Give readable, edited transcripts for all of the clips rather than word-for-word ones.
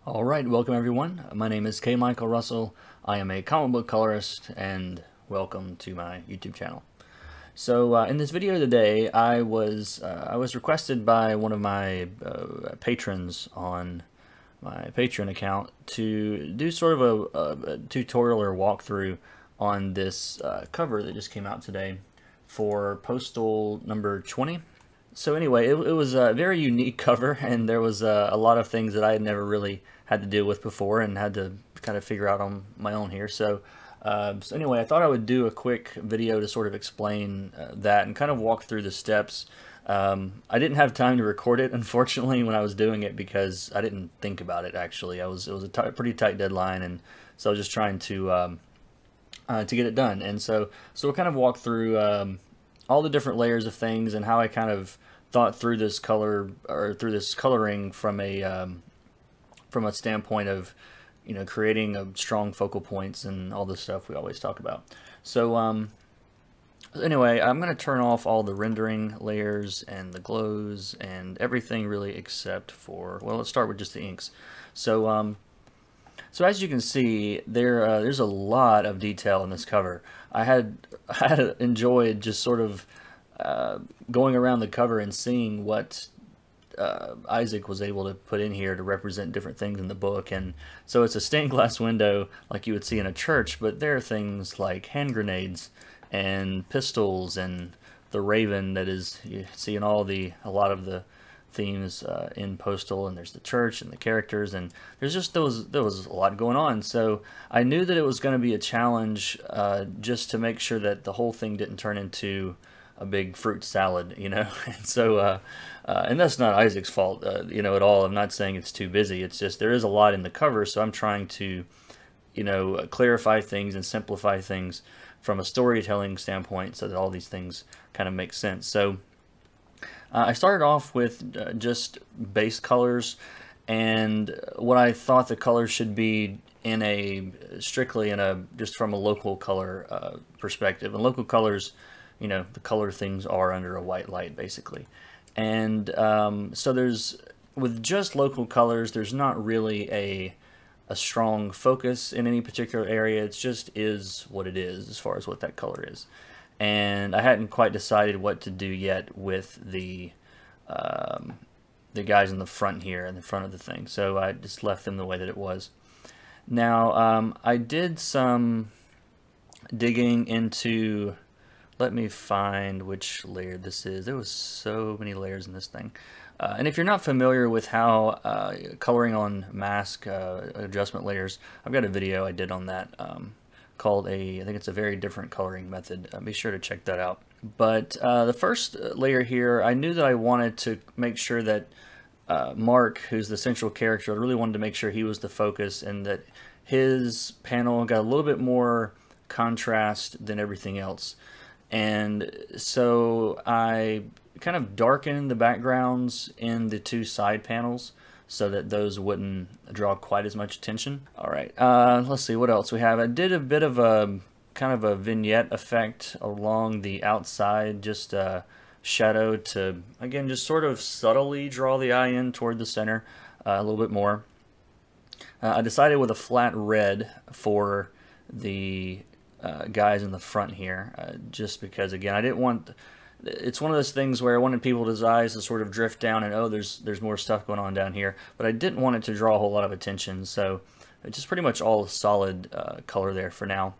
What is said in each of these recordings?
Alright, welcome everyone. My name is K. Michael Russell. I am a comic book colorist, and welcome to my YouTube channel. So in this video today, I was requested by one of my patrons on my Patreon account to do sort of a tutorial or walkthrough on this cover that just came out today for Postal number 20. So anyway, it was a very unique cover, and there was a lot of things that I had never really had to deal with before and had to kind of figure out on my own here. So anyway, I thought I would do a quick video to sort of explain that and kind of walk through the steps. I didn't have time to record it, unfortunately, when I was doing it because I didn't think about it, actually. It was a pretty tight deadline, and so I was just trying to get it done. And so we'll kind of walk through all the different layers of things and how I kind of thought through this color, or through this coloring from a standpoint of, you know, creating a strong focal points and all the stuff we always talk about. So anyway, I'm going to turn off all the rendering layers and the glows and everything really except for, well, let's start with just the inks. So as you can see, there's a lot of detail in this cover. I had enjoyed just sort of going around the cover and seeing what Isaac was able to put in here to represent different things in the book. And so it's a stained glass window like you would see in a church, but there are things like hand grenades and pistols and the raven that is, you see in a lot of the themes in Postal, and there's the church and the characters, and there's just there was a lot going on. So I knew that it was going to be a challenge just to make sure that the whole thing didn't turn into a big fruit salad, you know. And so and that's not Isaac's fault, you know, at all. I'm not saying it's too busy. It's just there is a lot in the cover, so I'm trying to, you know, clarify things and simplify things from a storytelling standpoint so that all these things kind of make sense. So I started off with just base colors and what I thought the colors should be strictly just from a local color perspective. And local colors, you know, the color things are under a white light basically. And so with just local colors, there's not really a strong focus in any particular area. It just is what it is as far as what that color is. And I hadn't quite decided what to do yet with the guys in the front here, in the front of the thing. So I just left them the way that it was. Now I did some digging into, let me find which layer this is. There was so many layers in this thing. And if you're not familiar with how coloring on mask adjustment layers, I've got a video I did on that called I think it's a very different coloring method. Be sure to check that out. But the first layer here, I knew that I wanted to make sure that Mark, who's the central character, I really wanted to make sure he was the focus and that his panel got a little bit more contrast than everything else. And so I kind of darkened the backgrounds in the two side panels so that those wouldn't draw quite as much attention. All right, let's see what else we have. I did a bit of a kind of a vignette effect along the outside, just shadow to, again, just sort of subtly draw the eye in toward the center a little bit more. I decided with a flat red for the guys in the front here, just because, again, I didn't want, it's one of those things where I wanted people's eyes to sort of drift down and, oh, there's more stuff going on down here, but I didn't want it to draw a whole lot of attention, so it's just pretty much all solid color there for now.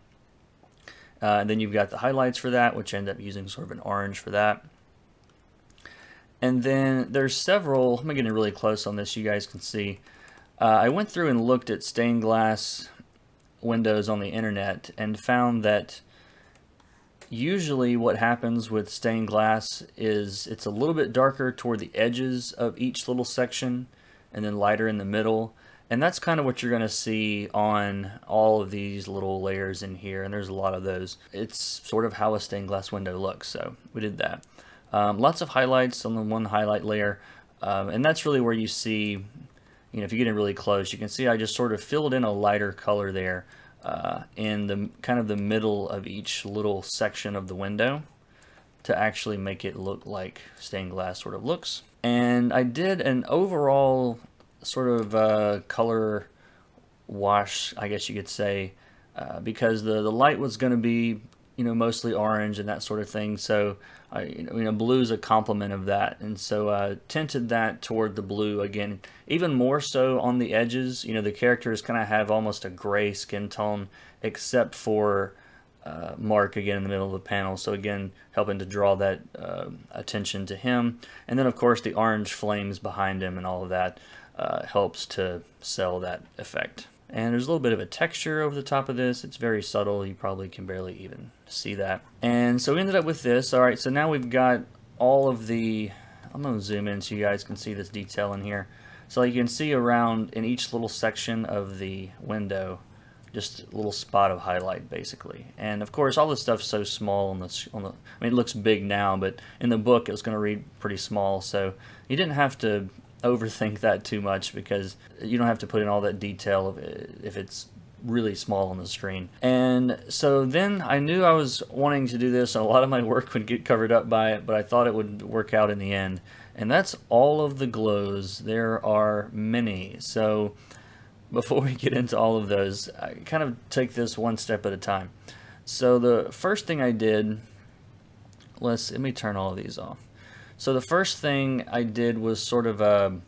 And then you've got the highlights for that, which end up using sort of an orange for that. And then there's several, I'm getting really close on this, you guys can see. I went through and looked at stained glass windows on the internet and found that usually what happens with stained glass is it's a little bit darker toward the edges of each little section and then lighter in the middle. And that's kind of what you're going to see on all of these little layers in here, and there's a lot of those. It's sort of how a stained glass window looks, so we did that. Lots of highlights on the one highlight layer, and that's really where you see, you know, if you get in really close, you can see I just sort of filled in a lighter color there in the kind of the middle of each little section of the window to actually make it look like stained glass sort of looks. And I did an overall sort of color wash, I guess you could say, because the light was going to be, you know, mostly orange and that sort of thing. So blue is a complement of that, and so tinted that toward the blue again, even more so on the edges. You know, the characters kind of have almost a gray skin tone, except for Mark again in the middle of the panel. So again, helping to draw that attention to him, and then of course the orange flames behind him and all of that helps to sell that effect. And there's a little bit of a texture over the top of this. It's very subtle. You probably can barely even see that. And so we ended up with this. All right, so now we've got all of the, I'm going to zoom in so you guys can see this detail in here. So you can see around in each little section of the window, just a little spot of highlight basically. And of course all this stuff's so small on the, I mean, it looks big now, but in the book it was going to read pretty small. So you didn't have to overthink that too much, because you don't have to put in all that detail if it's really small on the screen. And so then I knew I was wanting to do this, and a lot of my work would get covered up by it, but I thought it would work out in the end. And that's all of the glows. There are many. So before we get into all of those, I kind of take this one step at a time. So the first thing I did, let me turn all of these off. So the first thing I did was sort of a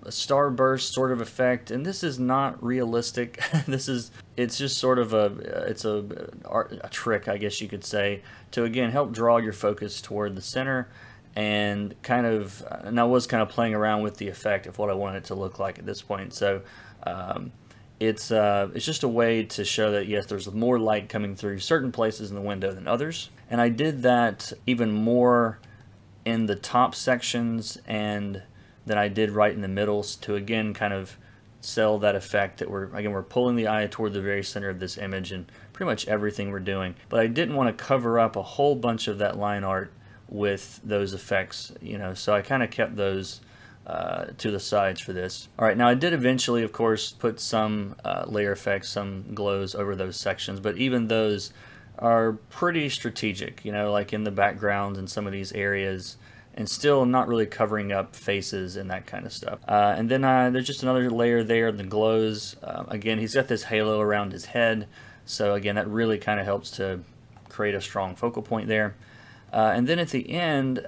starburst sort of effect, and this is not realistic. It's just sort of a trick, I guess you could say, to again help draw your focus toward the center, and I was kind of playing around with the effect of what I wanted it to look like at this point. So it's just a way to show that yes, there's more light coming through certain places in the window than others, and I did that even more in the top sections and than I did right in the middle, to again kind of sell that effect that we're pulling the eye toward the very center of this image and pretty much everything we're doing. But I didn't want to cover up a whole bunch of that line art with those effects, you know, so I kind of kept those to the sides for this. All right, now I did eventually, of course, put some layer effects, some glows over those sections, but even those are pretty strategic, you know, like in the background in some of these areas, and still not really covering up faces and that kind of stuff. And then there's just another layer there, the glows. Again, he's got this halo around his head, so again, that really kind of helps to create a strong focal point there. And then at the end,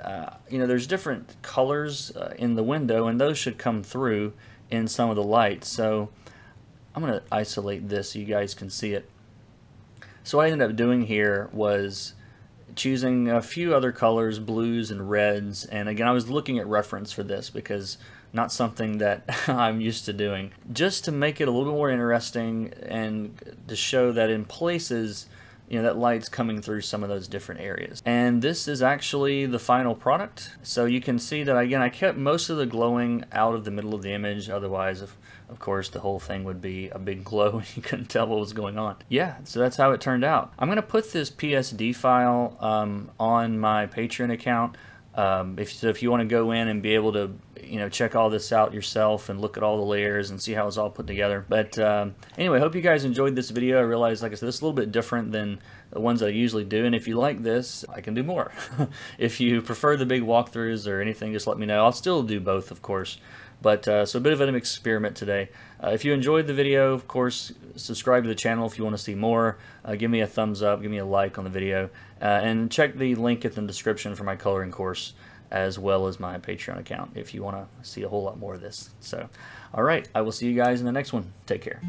you know, there's different colors in the window, and those should come through in some of the light. So I'm going to isolate this so you guys can see it. So what I ended up doing here was choosing a few other colors, blues and reds, and again I was looking at reference for this because not something that I'm used to doing, just to make it a little bit more interesting and to show that in places, you know, that light's coming through some of those different areas. And this is actually the final product. So you can see that again I kept most of the glowing out of the middle of the image, otherwise of course the whole thing would be a big glow and you couldn't tell what was going on. Yeah, so that's how it turned out. I'm gonna put this PSD file on my Patreon account. If you want to go in and be able to, you know, check all this out yourself and look at all the layers and see how it's all put together. But anyway, hope you guys enjoyed this video. I realized, like I said, this is a little bit different than the ones that I usually do, and if you like this, I can do more. If you prefer the big walkthroughs or anything, just let me know. I'll still do both, of course. But so a bit of an experiment today. If you enjoyed the video, of course, subscribe to the channel if you want to see more. Give me a thumbs up, give me a like on the video, and check the link in the description for my coloring course, as well as my Patreon account if you want to see a whole lot more of this. So, all right, I will see you guys in the next one. Take care.